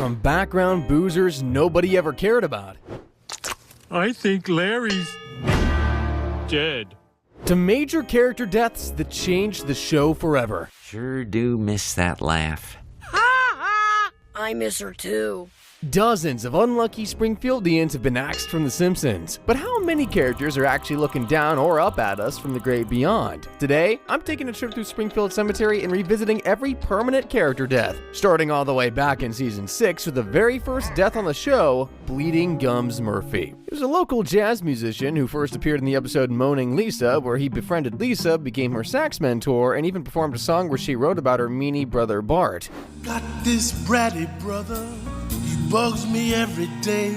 From background boozers nobody ever cared about, I think Larry's dead, to major character deaths that changed the show forever. Sure do miss that laugh. I miss her too. Dozens of unlucky Springfieldians have been axed from The Simpsons, but how many characters are actually looking down or up at us from the great beyond? Today, I'm taking a trip through Springfield Cemetery and revisiting every permanent character death, starting all the way back in Season 6 with the very first death on the show, Bleeding Gums Murphy. He was a local jazz musician who first appeared in the episode Moaning Lisa, where he befriended Lisa, became her sax mentor, and even performed a song where she wrote about her meanie brother Bart. Got this bratty brother, he bugs me every day.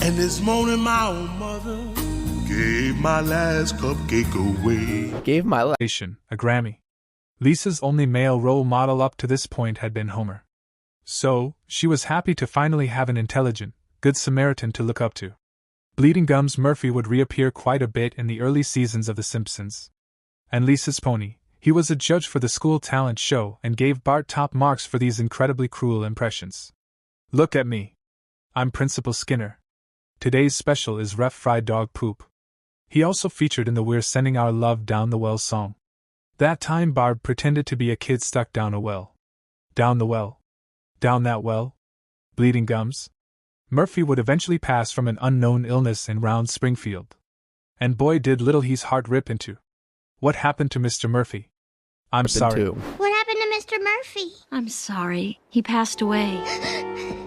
And this morning my own mother gave my last cupcake away. A Grammy. Lisa's only male role model up to this point had been Homer. So, she was happy to finally have an intelligent, good Samaritan to look up to. Bleeding Gums Murphy would reappear quite a bit in the early seasons of The Simpsons. And Lisa's pony. He was a judge for the school talent show and gave Bart top marks for these incredibly cruel impressions. Look at me. I'm Principal Skinner. Today's special is Ref Fried Dog Poop. He also featured in the We're Sending Our Love Down the Well song. That time Barb pretended to be a kid stuck down a well. Down the well. Down that well. Bleeding Gums. Murphy would eventually pass from an unknown illness in round Springfield. And boy did little his heart rip into. What happened to Mr. Murphy? I'm sorry. What happened to Mr. Murphy? I'm sorry. He passed away.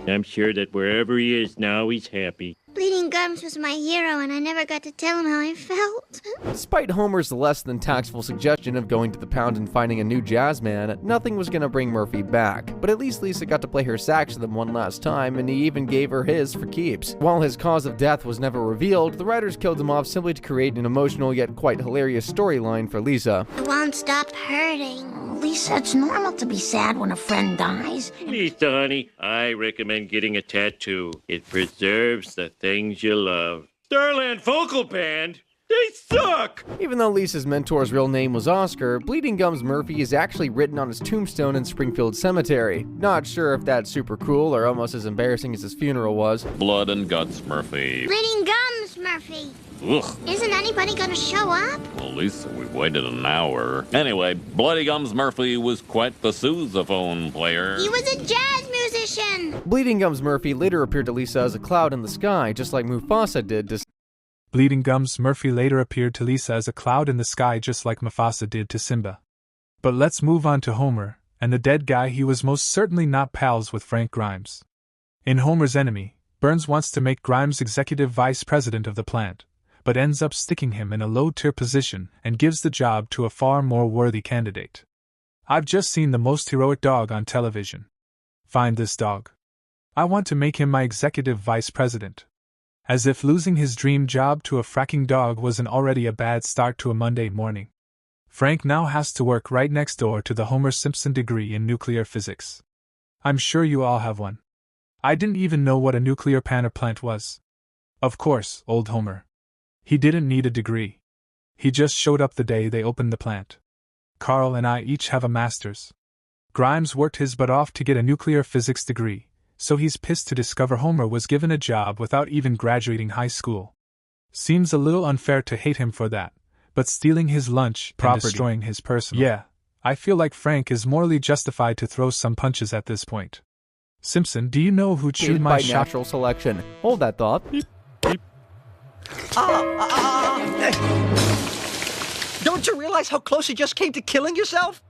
I'm sure that wherever he is now, he's happy. Bleeding Gums was my hero, and I never got to tell him how I felt. Despite Homer's less than tactful suggestion of going to the pound and finding a new jazz man, nothing was going to bring Murphy back. But at least Lisa got to play her sax with him one last time, and he even gave her his for keeps. While his cause of death was never revealed, the writers killed him off simply to create an emotional yet quite hilarious storyline for Lisa. It won't stop hurting. Lisa, it's normal to be sad when a friend dies. Lisa, honey, I recommend getting a tattoo. It preserves the things you love. Starland Vocal Band? They suck! Even though Lisa's mentor's real name was Oscar, Bleeding Gums Murphy is actually written on his tombstone in Springfield Cemetery. Not sure if that's super cool or almost as embarrassing as his funeral was. Blood and Guts Murphy. Bleeding Gums Murphy. Ugh. Isn't anybody gonna show up? Well, Lisa, we waited an hour. Anyway, Bloody Gums Murphy was quite the sousaphone player. He was a jazz musician. Bleeding Gums Murphy later appeared to Lisa as a cloud in the sky, just like Mufasa did to... Bleeding Gums Murphy later appeared to Lisa as a cloud in the sky just like Mufasa did to Simba. But let's move on to Homer, and the dead guy. He was most certainly not pals with Frank Grimes. In Homer's Enemy, Burns wants to make Grimes executive vice president of the plant, but ends up sticking him in a low-tier position and gives the job to a far more worthy candidate. I've just seen the most heroic dog on television. Find this dog. I want to make him my executive vice president. As if losing his dream job to a fracking dog wasn't already a bad start to a Monday morning. Frank now has to work right next door to the Homer Simpson degree in nuclear physics. I'm sure you all have one. I didn't even know what a nuclear power plant was. Of course, old Homer. He didn't need a degree. He just showed up the day they opened the plant. Carl and I each have a master's. Grimes worked his butt off to get a nuclear physics degree, so he's pissed to discover Homer was given a job without even graduating high school. Seems a little unfair to hate him for that, but stealing his lunch and destroying his personal. Yeah, I feel like Frank is morally justified to throw some punches at this point. Simpson, do you know who chewed my shot? Natural selection. Hold that thought. Don't you realize how close you just came to killing yourself?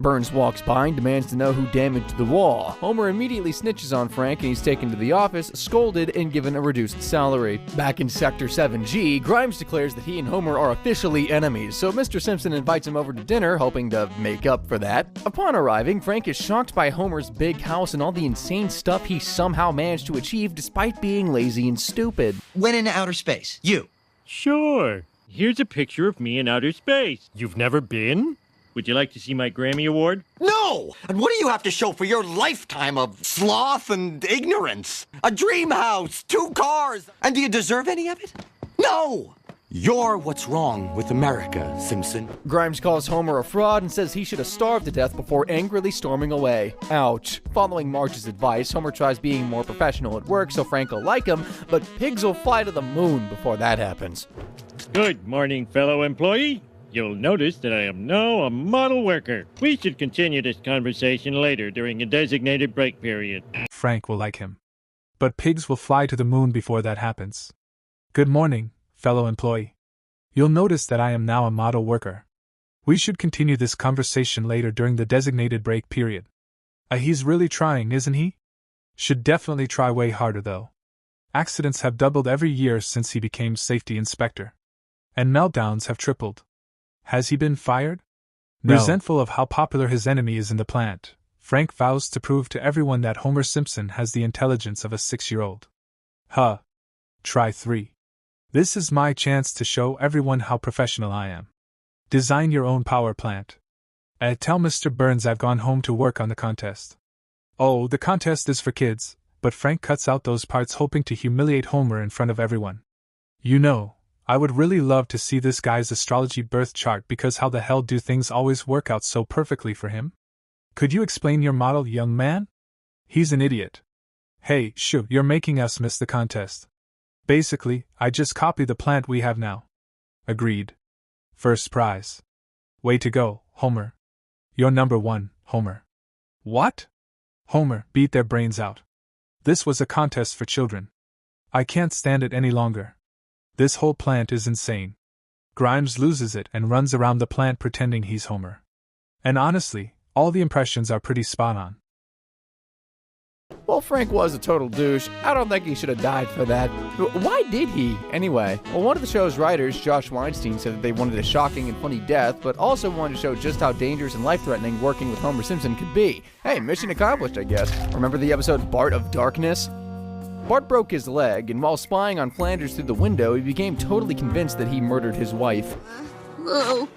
Burns walks by and demands to know who damaged the wall. Homer immediately snitches on Frank and he's taken to the office, scolded, and given a reduced salary. Back in Sector 7G, Grimes declares that he and Homer are officially enemies, so Mr. Simpson invites him over to dinner, hoping to make up for that. Upon arriving, Frank is shocked by Homer's big house and all the insane stuff he somehow managed to achieve despite being lazy and stupid. Went into outer space. You. Sure. Here's a picture of me in outer space. You've never been? Would you like to see my Grammy Award? No! And what do you have to show for your lifetime of sloth and ignorance? A dream house, 2 cars, and do you deserve any of it? No! You're what's wrong with America, Simpson. Grimes calls Homer a fraud and says he should have starved to death before angrily storming away. Ouch. Following Marge's advice, Homer tries being more professional at work so Frank will like him, but pigs will fly to the moon before that happens. Good morning, fellow employee. You'll notice that I am now a model worker. We should continue this conversation later during a designated break period. Frank will like him. But pigs will fly to the moon before that happens. Good morning, fellow employee. You'll notice that I am now a model worker. We should continue this conversation later during the designated break period. He's really trying, isn't he? Should definitely try way harder, though. Accidents have doubled every year since he became safety inspector. And meltdowns have tripled. Has he been fired? No. Resentful of how popular his enemy is in the plant, Frank vows to prove to everyone that Homer Simpson has the intelligence of a 6-year-old. Try 3. This is my chance to show everyone how professional I am. Design your own power plant. Tell Mr. Burns I've gone home to work on the contest. Oh, the contest is for kids, but Frank cuts out those parts hoping to humiliate Homer in front of everyone. You know, I would really love to see this guy's astrology birth chart because how the hell do things always work out so perfectly for him? Could you explain your model, young man? He's an idiot. Hey, shoo, you're making us miss the contest. Basically, I just copy the plant we have now. Agreed. First prize. Way to go, Homer. You're number 1, Homer. What? Homer beat their brains out. This was a contest for children. I can't stand it any longer. This whole plant is insane. Grimes loses it and runs around the plant pretending he's Homer. And honestly, all the impressions are pretty spot on. Well, Frank was a total douche. I don't think he should have died for that. Why did he, anyway? Well, one of the show's writers, Josh Weinstein, said that they wanted a shocking and funny death, but also wanted to show just how dangerous and life-threatening working with Homer Simpson could be. Hey, mission accomplished, I guess. Remember the episode Bart of Darkness? Bart broke his leg, and while spying on Flanders through the window, he became totally convinced that he murdered his wife. Whoa.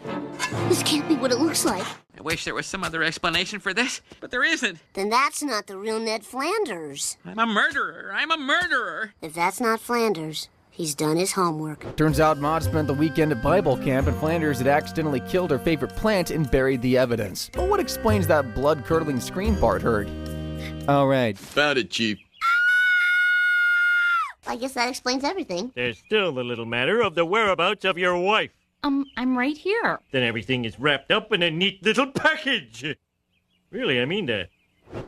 This can't be what it looks like. I wish there was some other explanation for this, but there isn't. Then that's not the real Ned Flanders. I'm a murderer. If that's not Flanders, he's done his homework. Turns out Maude spent the weekend at Bible camp, and Flanders had accidentally killed her favorite plant and buried the evidence. But what explains that blood-curdling scream Bart heard? All right. Found it, Chief. I guess that explains everything. There's still the little matter of the whereabouts of your wife. I'm right here. Then everything is wrapped up in a neat little package. Really, I mean that.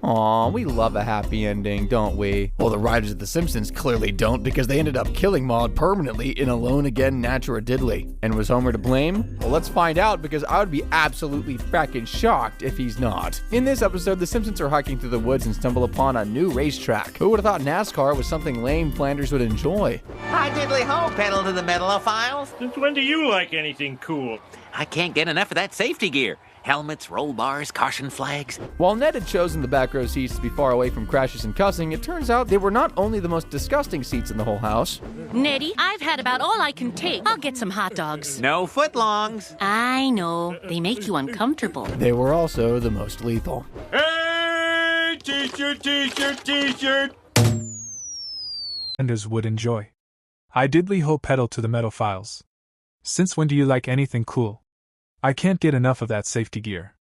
Aw, we love a happy ending, don't we? Well, the writers of The Simpsons clearly don't, because they ended up killing Maude permanently in Alone Again Natura Diddly. And was Homer to blame? Well, let's find out, because I would be absolutely frackin' shocked if he's not. In this episode, the Simpsons are hiking through the woods and stumble upon a new racetrack. Who would have thought NASCAR was something lame Flanders would enjoy? Hi, diddly ho, pedal to the metalophiles. Since when do you like anything cool? I can't get enough of that safety gear. Helmets, roll bars, caution flags. While Ned had chosen the back row seats to be far away from crashes and cussing, it turns out they were not only the most disgusting seats in the whole house. Nettie, I've had about all I can take. I'll get some hot dogs. No footlongs. I know. They make you uncomfortable. They were also the most lethal. Hey! T-shirt! Flanders would enjoy. I diddly ho pedal to the metaphiles. Since when do you like anything cool? I can't get enough of that safety gear.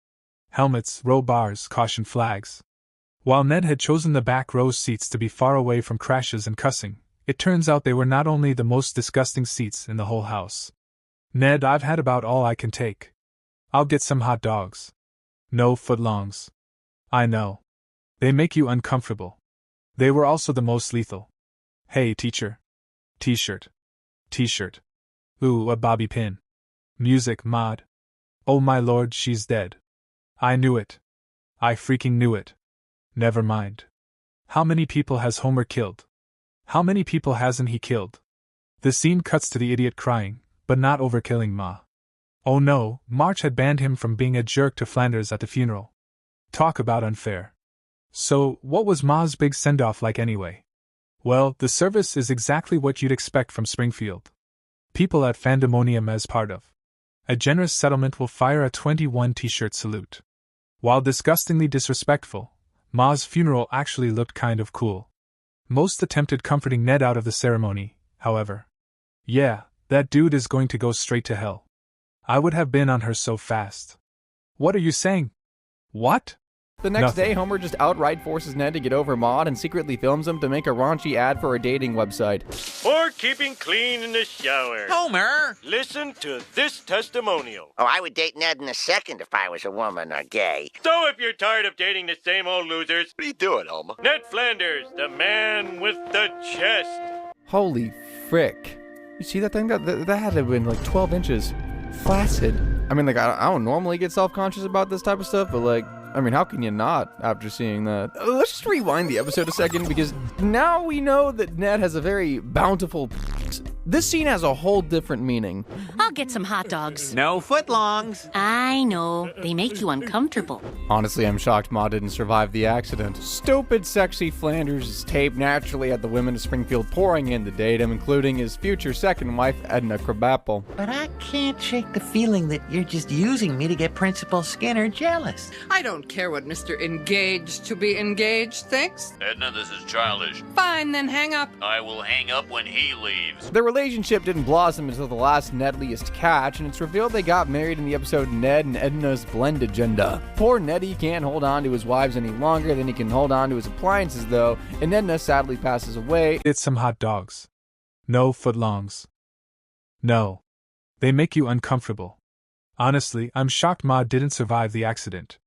Helmets, roll bars, caution flags. While Ned had chosen the back row seats to be far away from crashes and cussing, it turns out they were not only the most disgusting seats in the whole house. Ned, I've had about all I can take. I'll get some hot dogs. No footlongs. I know. They make you uncomfortable. They were also the most lethal. Hey, teacher. T-shirt. Ooh, a bobby pin. Music, Maude. Oh my lord, she's dead. I knew it. I freaking knew it. Never mind. How many people has Homer killed? How many people hasn't he killed? The scene cuts to the idiot crying, but not over killing Ma. Oh no, Marge had banned him from being a jerk to Flanders at the funeral. Talk about unfair. So, what was Ma's big send-off like anyway? Well, the service is exactly what you'd expect from Springfield. People at Fandemonium as part of a generous settlement will fire a 21 t-shirt salute. While disgustingly disrespectful, Ma's funeral actually looked kind of cool. Most attempted comforting Ned out of the ceremony, however. Yeah, That dude is going to go straight to hell. I would have been on her so fast. What are you saying? What? The next Nothing. day, Homer just outright forces Ned to get over Maude and secretly films him to make a raunchy ad for a dating website. Or keeping clean in the shower. Homer! Listen to this testimonial. Oh, I would date Ned in a second if I was a woman or gay. So if you're tired of dating the same old losers, What are you doing, Homer? Ned Flanders, the man with the chest. Holy frick. You see that thing? That had to have been like 12 inches. Flaccid. I mean, like, I don't normally get self-conscious about this type of stuff, but like, I mean, how can you not after seeing that? Let's just rewind the episode a second, because now we know that Ned has a very bountiful. This scene has a whole different meaning. I'll get some hot dogs. No footlongs. I know. They make you uncomfortable. Honestly, I'm shocked Ma didn't survive the accident. Stupid, sexy Flanders' tape naturally had the women of Springfield pouring in to date him, including his future second wife, Edna Krabappel. But I can't shake the feeling that you're just using me to get Principal Skinner jealous. I don't care what Mr. Engaged to be engaged thinks. Edna, this is childish. Fine, then hang up. I will hang up when he leaves. Their relationship didn't blossom until the last Nedliest catch, and it's revealed they got married in the episode Ned and Edna's Blend Agenda. Poor Neddy can't hold on to his wives any longer than he can hold on to his appliances, though, and Edna sadly passes away. It's some hot dogs. No footlongs. No. They make you uncomfortable. Honestly, I'm shocked Ma didn't survive the accident.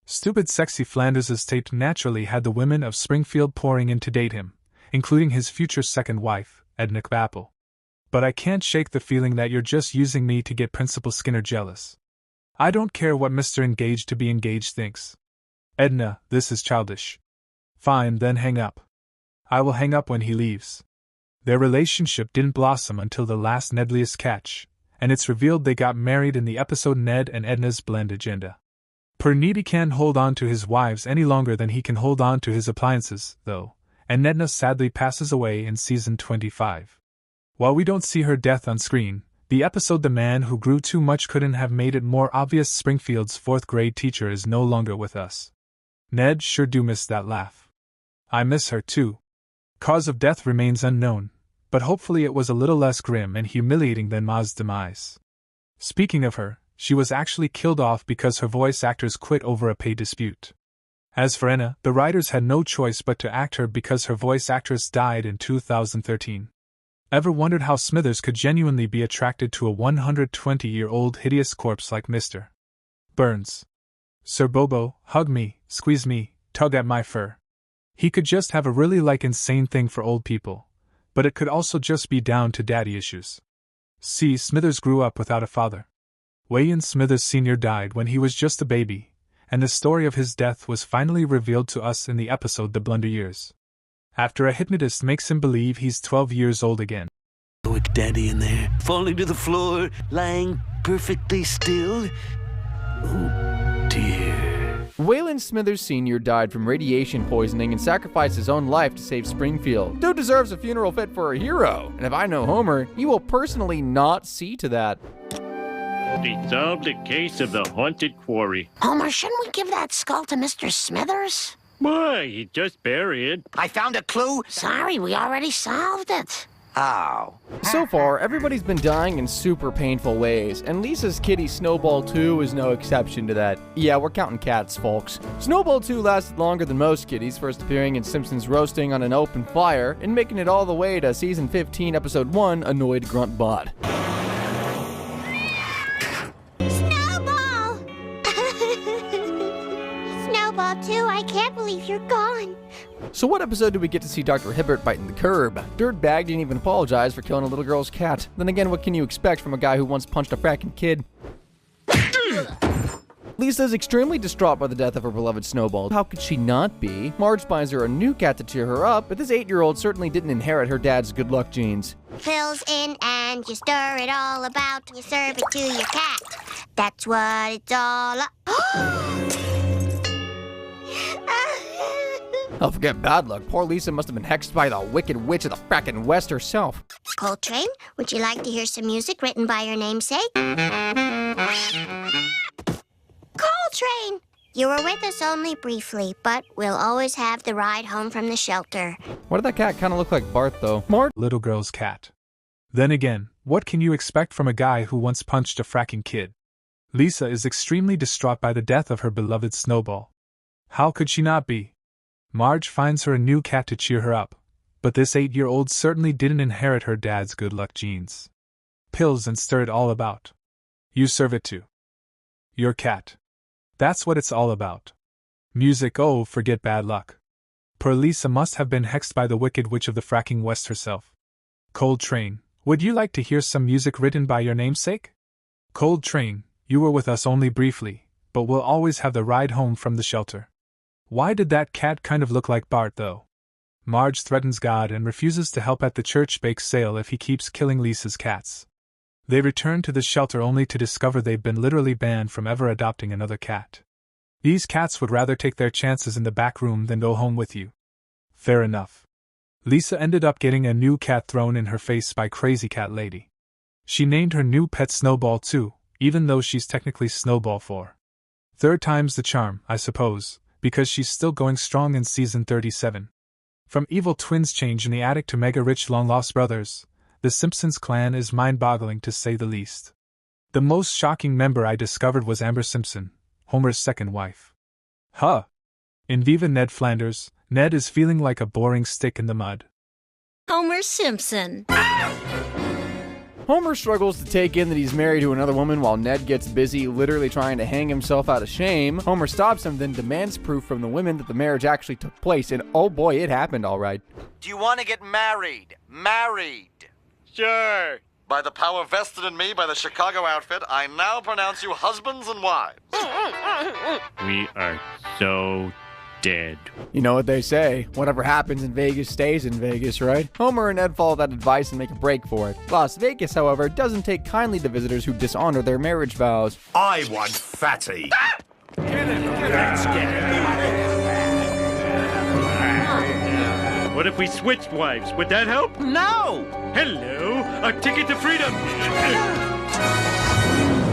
Stupid sexy Flanders' tape naturally had the women of Springfield pouring in to date him, including his future second wife, Edna Krabappel. But I can't shake the feeling that you're just using me to get Principal Skinner jealous. I don't care what Mr. Engaged to be engaged thinks. Edna, this is childish. Fine, then hang up. I will hang up when he leaves. Their relationship didn't blossom until the last Nedliest catch, and it's revealed they got married in the episode Ned and Edna's Blend Agenda. Per Needy can't hold on to his wives any longer than he can hold on to his appliances, though, and Edna sadly passes away in season 25. While we don't see her death on screen, the episode The Man Who Grew Too Much couldn't have made it more obvious Springfield's 4th grade teacher is no longer with us. Ned sure do miss that laugh. I miss her too. Cause of death remains unknown, but hopefully it was a little less grim and humiliating than Ma's demise. Speaking of her, she was actually killed off because her voice actors quit over a pay dispute. As for Enna, the writers had no choice but to act her because her voice actress died in 2013. Ever wondered how Smithers could genuinely be attracted to a 120-year-old hideous corpse like Mr. Burns? Sir Bobo, hug me, squeeze me, tug at my fur. He could just have a really insane thing for old people, but it could also just be down to daddy issues. See, Smithers grew up without a father. Wayne Smithers Sr. died when he was just a baby, and the story of his death was finally revealed to us in the episode The Blunder Years. After a hypnotist makes him believe he's 12 years old again. With Daddy in there, falling to the floor, lying perfectly still. Oh, dear. Waylon Smithers Sr. died from radiation poisoning and sacrificed his own life to save Springfield. Dude deserves a funeral fit for a hero, and if I know Homer, he will personally not see to that. They solved the case of the haunted quarry. Homer, shouldn't we give that skull to Mr. Smithers? Why, he just buried. I found a clue. Sorry, we already solved it. Oh. So far, everybody's been dying in super painful ways, and Lisa's kitty Snowball 2 is no exception to that. Yeah, we're counting cats, folks. Snowball 2 lasted longer than most kitties, first appearing in Simpsons roasting on an open fire, and making it all the way to season 15, episode 1, Annoyed Grunt Bot. Snowball! Snowball 2, I can't believe you're gone. So what episode do we get to see Dr. Hibbert biting the curb? Dirtbag didn't even apologize for killing a little girl's cat. Then again, what can you expect from a guy who once punched a fracking kid? Lisa is extremely distraught by the death of her beloved Snowball. How could she not be? Marge buys her a new cat to cheer her up, but this 8-year-old certainly didn't inherit her dad's good luck genes. Fills in and you stir it all about. You serve it to your cat. That's what it's all Oh, forget bad luck. Poor Lisa must have been hexed by the Wicked Witch of the frackin' West herself. Coltrane, would you like to hear some music written by your namesake? Coltrane! You were with us only briefly, but we'll always have the ride home from the shelter. Why did that cat kind of look like Bart, though? Mart? Little girl's cat. Then again, what can you expect from a guy who once punched a fracking kid? Lisa is extremely distraught by the death of her beloved Snowball. How could she not be? Marge finds her a new cat to cheer her up, but this 8-year-old certainly didn't inherit her dad's good luck genes. Pills and stir it all about. You serve it to your cat. That's what it's all about. Music, oh, forget bad luck. Poor Lisa must have been hexed by the wicked witch of the fracking West herself. Cold Train, would you like to hear some music written by your namesake? Cold Train, you were with us only briefly, but we'll always have the ride home from the shelter. Why did that cat kind of look like Bart, though? Marge threatens God and refuses to help at the church bake sale if he keeps killing Lisa's cats. They return to the shelter only to discover they've been literally banned from ever adopting another cat. These cats would rather take their chances in the back room than go home with you. Fair enough. Lisa ended up getting a new cat thrown in her face by Crazy Cat Lady. She named her new pet Snowball too, even though she's technically Snowball 4. Third time's the charm, I suppose, because she's still going strong in season 37. From evil twins change in the attic to mega-rich long-lost brothers, the Simpsons clan is mind-boggling to say the least. The most shocking member I discovered was Amber Simpson, Homer's second wife. Huh! In Viva Ned Flanders, Ned is feeling like a boring stick in the mud. Homer Simpson. Homer struggles to take in that he's married to another woman while Ned gets busy literally trying to hang himself out of shame. Homer stops him, then demands proof from the women that the marriage actually took place, and oh boy, it happened all right. Do you want to get married? Married! Sure. By the power vested in me by the Chicago outfit, I now pronounce you husbands and wives. We are so dead. You know what they say, whatever happens in Vegas stays in Vegas, right? Homer and Ned follow that advice and make a break for it. Las Vegas, however, doesn't take kindly to visitors who dishonor their marriage vows. I want Fatty. Let's get it. What if we switched wives? Would that help? No! Hello, a ticket to freedom!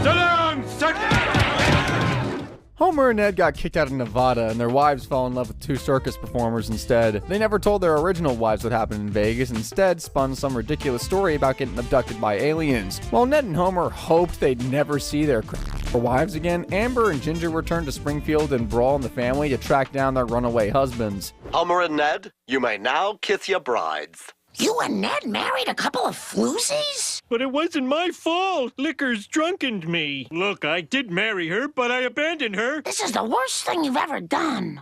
So long, sucker! Homer and Ned got kicked out of Nevada, and their wives fell in love with 2 circus performers instead. They never told their original wives what happened in Vegas, instead spun some ridiculous story about getting abducted by aliens. While Ned and Homer hoped they'd never see their wives again, Amber and Ginger returned to Springfield and Brawl and the family to track down their runaway husbands. Homer and Ned, you may now kiss your brides. You and Ned married a couple of floozies? But it wasn't my fault. Liquor's drunkened me. Look, I did marry her, but I abandoned her. This is the worst thing you've ever done.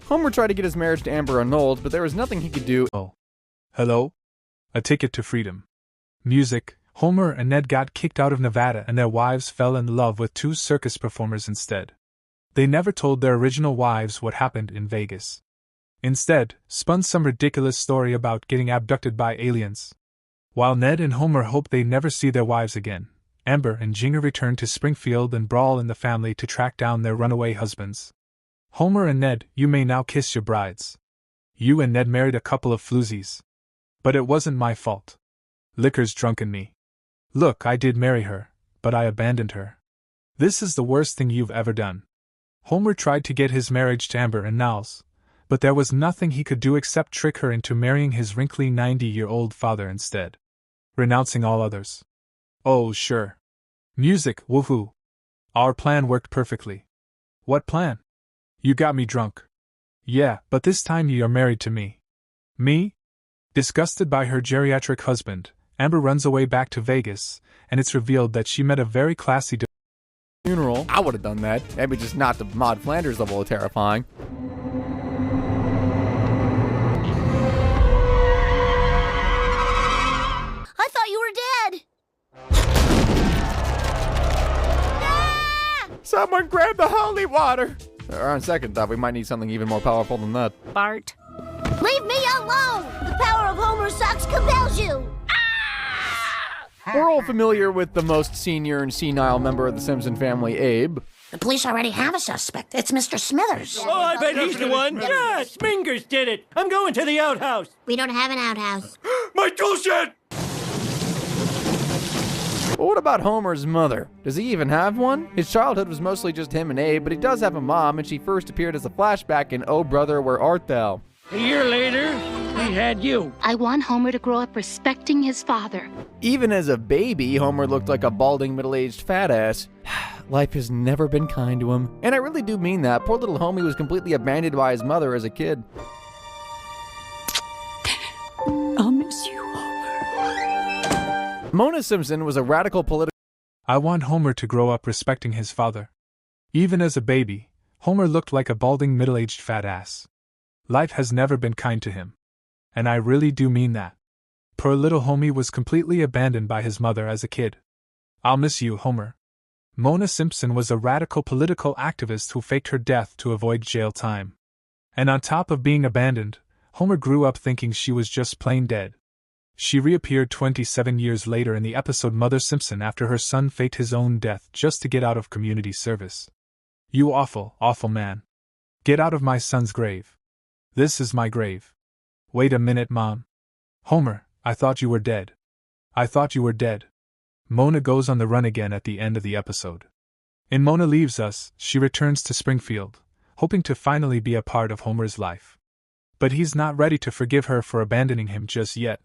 Homer tried to get his marriage to Amber annulled, but there was nothing he could do. Oh. Hello? A ticket to freedom. Music. Homer and Ned got kicked out of Nevada and their wives fell in love with 2 circus performers instead. They never told their original wives what happened in Vegas. Instead, spun some ridiculous story about getting abducted by aliens. While Ned and Homer hope they never see their wives again, Amber and Ginger return to Springfield and Brawl in the family to track down their runaway husbands. Homer and Ned, you may now kiss your brides. You and Ned married a couple of floozies. But it wasn't my fault. Liquor's drunken me. Look, I did marry her, but I abandoned her. This is the worst thing you've ever done. Homer tried to get his marriage to Amber and Niles, but there was nothing he could do except trick her into marrying his wrinkly 90-year-old father instead, renouncing all others. Oh, sure. Music, woohoo. Our plan worked perfectly. What plan? You got me drunk. Yeah, but this time you're married to me. Me? Disgusted by her geriatric husband, Amber runs away back to Vegas, and it's revealed that she met a very classy funeral. I would have done that. Maybe just not to Maud Flanders level of terrifying. I thought you were dead. Someone grab the holy water! On second thought, we might need something even more powerful than that. Bart. Leave me alone! The power of Homer sucks compels you! We're all familiar with the most senior and senile member of the Simpson family, Abe. The police already have a suspect. It's Mr. Smithers. Oh, I bet he's the one. Yeah, Smingers did it. I'm going to the outhouse. We don't have an outhouse. My tool shed! But what about Homer's mother? Does he even have one? His childhood was mostly just him and Abe, but he does have a mom, and she first appeared as a flashback in Oh Brother, Where Art Thou? A year later, we had you. I want Homer to grow up respecting his father. Even as a baby, Homer looked like a balding middle-aged fat ass. Life has never been kind to him. And I really do mean that. Poor little homie was completely abandoned by his mother as a kid. I'll miss you, Homer. Mona Simpson was a radical political... I want Homer to grow up respecting his father. Even as a baby, Homer looked like a balding middle-aged fat ass. Life has never been kind to him. And I really do mean that. Poor little homie was completely abandoned by his mother as a kid. I'll miss you, Homer. Mona Simpson was a radical political activist who faked her death to avoid jail time. And on top of being abandoned, Homer grew up thinking she was just plain dead. She reappeared 27 years later in the episode Mother Simpson after her son faked his own death just to get out of community service. You awful, awful man. Get out of my son's grave. This is my grave. Wait a minute, Mom. Homer, I thought you were dead. I thought you were dead. Mona goes on the run again at the end of the episode. In Mona Leaves Us, she returns to Springfield, hoping to finally be a part of Homer's life. But he's not ready to forgive her for abandoning him just yet.